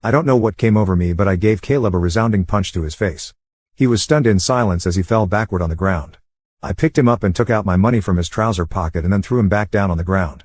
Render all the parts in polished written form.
I don't know what came over me, but I gave Caleb a resounding punch to his face. He was stunned in silence as he fell backward on the ground. I picked him up and took out my money from his trouser pocket and then threw him back down on the ground.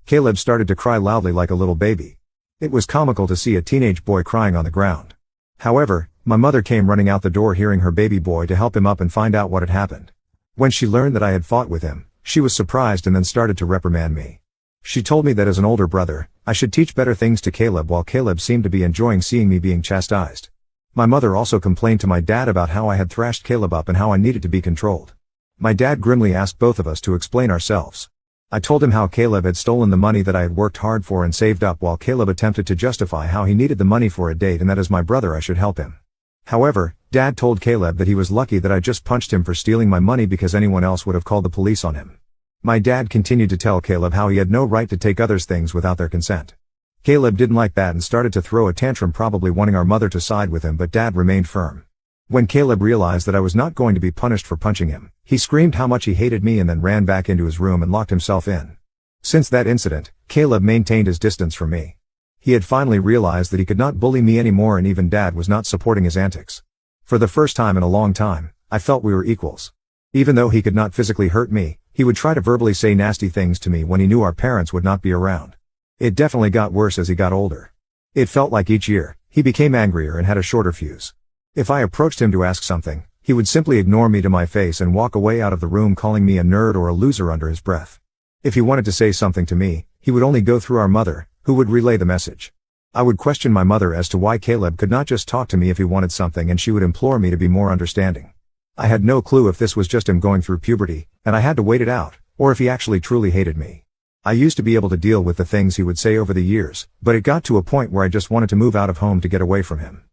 Caleb started to cry loudly like a little baby. It was comical to see a teenage boy crying on the ground. However, my mother came running out the door hearing her baby boy to help him up and find out what had happened. When she learned that I had fought with him, she was surprised and then started to reprimand me. She told me that as an older brother, I should teach better things to Caleb, while Caleb seemed to be enjoying seeing me being chastised. My mother also complained to my dad about how I had thrashed Caleb up and how I needed to be controlled. My dad grimly asked both of us to explain ourselves. I told him how Caleb had stolen the money that I had worked hard for and saved up, while Caleb attempted to justify how he needed the money for a date and that as my brother I should help him. However, Dad told Caleb that he was lucky that I just punched him for stealing my money because anyone else would have called the police on him. My dad continued to tell Caleb how he had no right to take others' things without their consent. Caleb didn't like that and started to throw a tantrum, probably wanting our mother to side with him, but Dad remained firm. When Caleb realized that I was not going to be punished for punching him, he screamed how much he hated me and then ran back into his room and locked himself in. Since that incident, Caleb maintained his distance from me. He had finally realized that he could not bully me anymore, and even Dad was not supporting his antics. For the first time in a long time, I felt we were equals. Even though he could not physically hurt me, he would try to verbally say nasty things to me when he knew our parents would not be around. It definitely got worse as he got older. It felt like each year, he became angrier and had a shorter fuse. If I approached him to ask something, he would simply ignore me to my face and walk away out of the room, calling me a nerd or a loser under his breath. If he wanted to say something to me, he would only go through our mother, who would relay the message. I would question my mother as to why Caleb could not just talk to me if he wanted something, and she would implore me to be more understanding. I had no clue if this was just him going through puberty, and I had to wait it out, or if he actually truly hated me. I used to be able to deal with the things he would say over the years, but it got to a point where I just wanted to move out of home to get away from him.